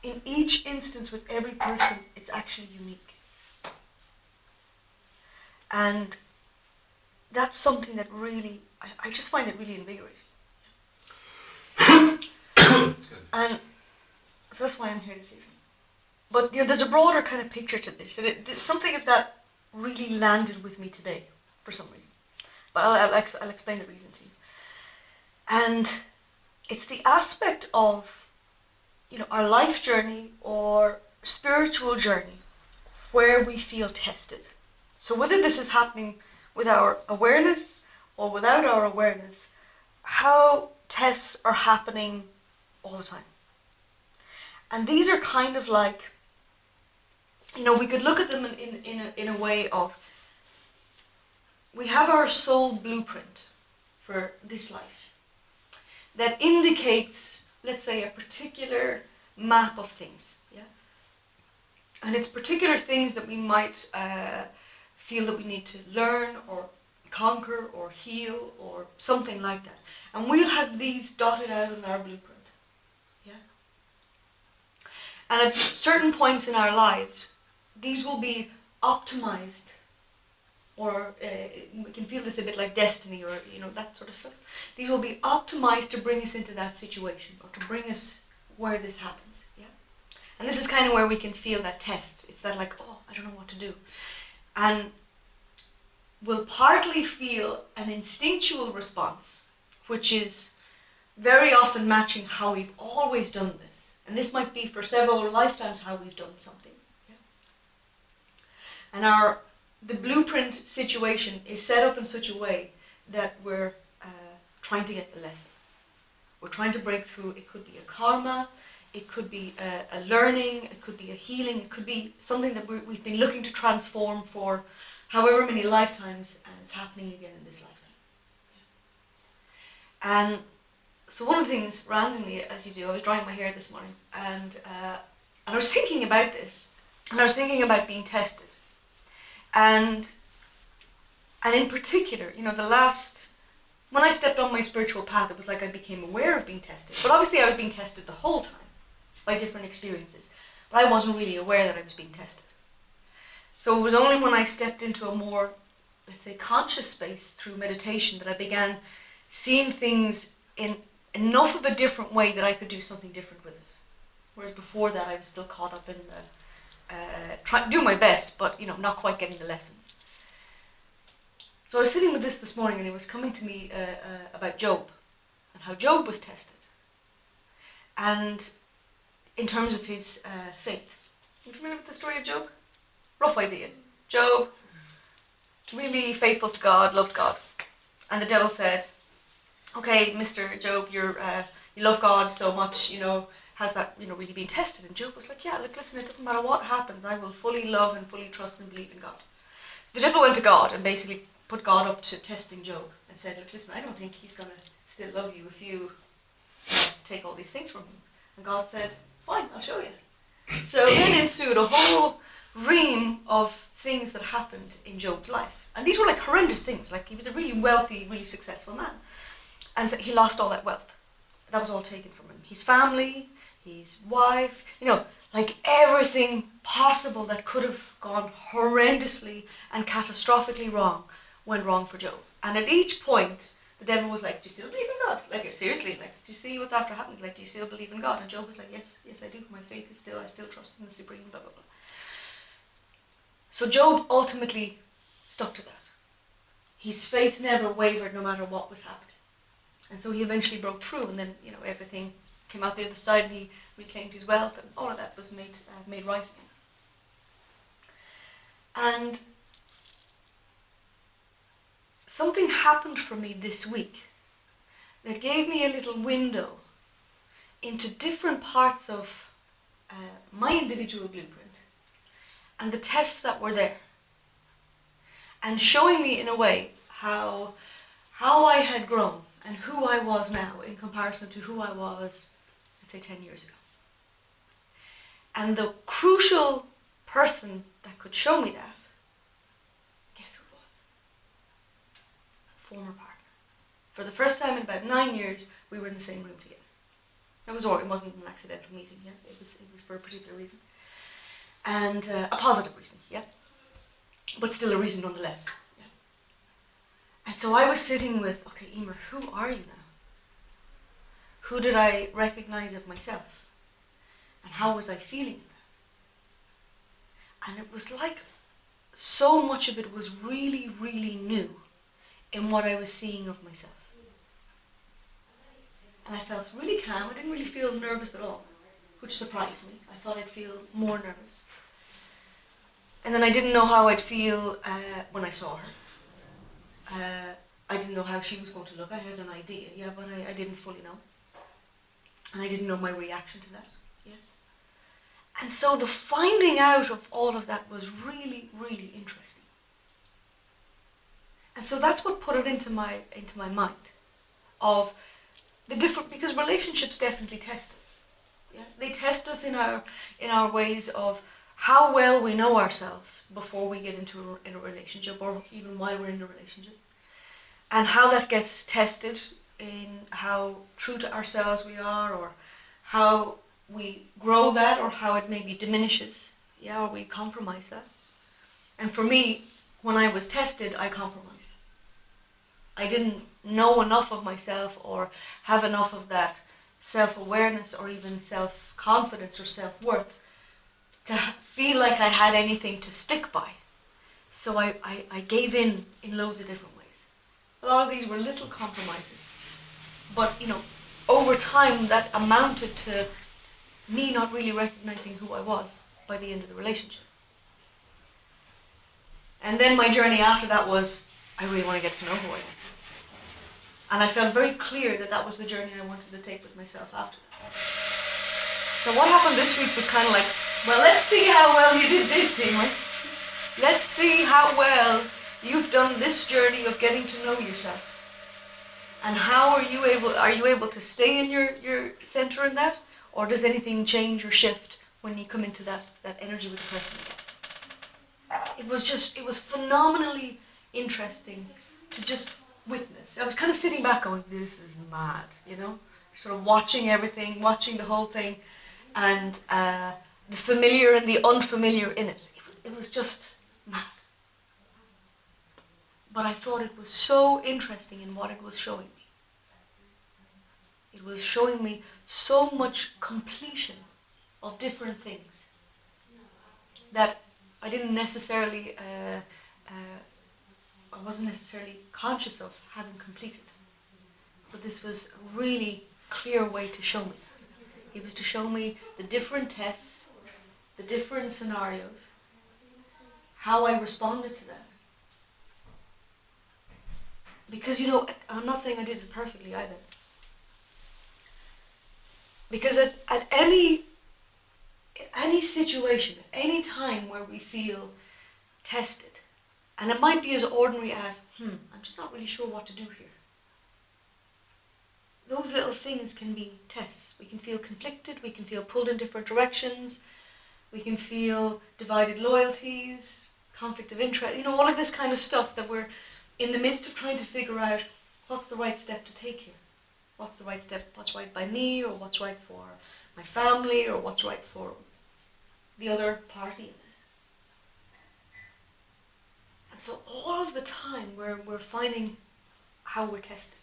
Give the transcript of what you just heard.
in each instance with every person, it's actually unique. And that's something that really, I just find it really invigorating. And so that's why I'm here this evening. But there's a broader kind of picture to this, and something of that really landed with me today, for some reason. But I'll explain the reason to you. And it's the aspect of, our life journey or spiritual journey where we feel tested. So whether this is happening with our awareness or without our awareness, how tests are happening all the time. And these are kind of like, we could look at them in a way of, we have our soul blueprint for this life that indicates, let's say, a particular map of things, yeah? And it's particular things that we might feel that we need to learn or conquer or heal or something like that. And we'll have these dotted out in our blueprint, yeah? And at certain points in our lives, these will be optimized, or we can feel this a bit like destiny, or that sort of stuff. These will be optimized to bring us into that situation, or to bring us where this happens. Yeah, and this is kind of where we can feel that test. It's that like, oh, I don't know what to do, and we'll partly feel an instinctual response, which is very often matching how we've always done this, and this might be for several lifetimes how we've done something. Yeah? And the blueprint situation is set up in such a way that we're trying to get the lesson. We're trying to break through. It could be a karma, it could be a learning, it could be a healing, it could be something that we've been looking to transform for however many lifetimes, and it's happening again in this lifetime. And so one of the things, randomly, as you do, I was drying my hair this morning, and I was thinking about this, and I was thinking about being tested. And in particular, when I stepped on my spiritual path, it was like I became aware of being tested. But obviously I was being tested the whole time by different experiences. But I wasn't really aware that I was being tested. So it was only when I stepped into a more, let's say, conscious space through meditation that I began seeing things in enough of a different way that I could do something different with it. Whereas before that I was still caught up in trying to do my best, but not quite getting the lesson. So I was sitting with this morning, and it was coming to me about Job and how Job was tested, and in terms of his faith. Are you familiar with the story of Job? Rough idea. Job, really faithful to God, loved God, and the devil said, "Okay, Mr. Job, you love God so much, has that really been tested?" And Job was like, "Yeah, listen, it doesn't matter what happens, I will fully love and fully trust and believe in God." So the devil went to God and basically put God up to testing Job and said, "Look, listen, I don't think he's going to still love you if you take all these things from him." And God said, "Fine, I'll show you." So then ensued a whole ream of things that happened in Job's life. And these were like horrendous things. Like, he was a really wealthy, really successful man. And so he lost all that wealth. That was all taken from him. His family, his wife, like everything possible that could have gone horrendously and catastrophically wrong went wrong for Job. And at each point, the devil was like, "Do you still believe in God? Like, seriously, like, do you see what's after happening? Like, do you still believe in God?" And Job was like, yes, I do. My faith is I still trust in the Supreme, blah, blah, blah. So Job ultimately stuck to that. His faith never wavered no matter what was happening. And so he eventually broke through, and then, everything came out the other side, and he reclaimed his wealth, and all of that was made right again. And something happened for me this week that gave me a little window into different parts of my individual blueprint and the tests that were there, and showing me in a way how I had grown and who I was now in comparison to who I was, let's say, 10 years ago. And the crucial person that could show me that, guess who it was? A former partner. For the first time in about 9 years, we were in the same room together. It wasn't an accidental meeting, yeah. It was for a particular reason. And a positive reason, yeah. But still a reason nonetheless, yeah. And so I was sitting with, okay, Emer, who are you now? Who did I recognize of myself? And how was I feeling? And it was like so much of it was really, really new in what I was seeing of myself. And I felt really calm. I didn't really feel nervous at all, which surprised me. I thought I'd feel more nervous. And then I didn't know how I'd feel when I saw her. I didn't know how she was going to look. I had an idea, yeah, but I didn't fully know. And I didn't know my reaction to that, yeah. And so the finding out of all of that was really, really interesting. And so that's what put it into my mind of the different, because relationships definitely test us. Yeah? They test us in our ways of how well we know ourselves before we get into a relationship, or even while we're in a relationship, and how that gets tested in how true to ourselves we are, or how we grow that, or how it maybe diminishes, yeah, or we compromise that. And for me, when I was tested, I compromised. I didn't know enough of myself or have enough of that self-awareness or even self-confidence or self-worth to feel like I had anything to stick by. So I gave in loads of different ways. A lot of these were little compromises. But, over time that amounted to me not really recognizing who I was by the end of the relationship. And then my journey after that was, I really want to get to know who I am. And I felt very clear that was the journey I wanted to take with myself after that. So what happened this week was kind of like, well, let's see how well you did this, Emer. Let's see how well you've done this journey of getting to know yourself. And how are you able to stay in your center in that? Or does anything change or shift when you come into that energy with the person? It was phenomenally interesting to just witness. I was kind of sitting back going, this is mad, sort of watching everything, watching the whole thing, and the familiar and the unfamiliar in it. It was just mad. But I thought it was so interesting in what it was showing me. It was showing me so much completion of different things that I didn't necessarily, I wasn't necessarily conscious of having completed. But this was a really clear way to show me that. It was to show me the different tests, the different scenarios, how I responded to that. Because, I'm not saying I did it perfectly either. Because at any situation, at any time where we feel tested, and it might be as ordinary as, I'm just not really sure what to do here. Those little things can be tests. We can feel conflicted, we can feel pulled in different directions, we can feel divided loyalties, conflict of interest, all of this kind of stuff that we're in the midst of trying to figure out what's the right step to take here. What's the right step, what's right by me, or what's right for my family, or what's right for the other party in this. And so all of the time we're finding how we're tested.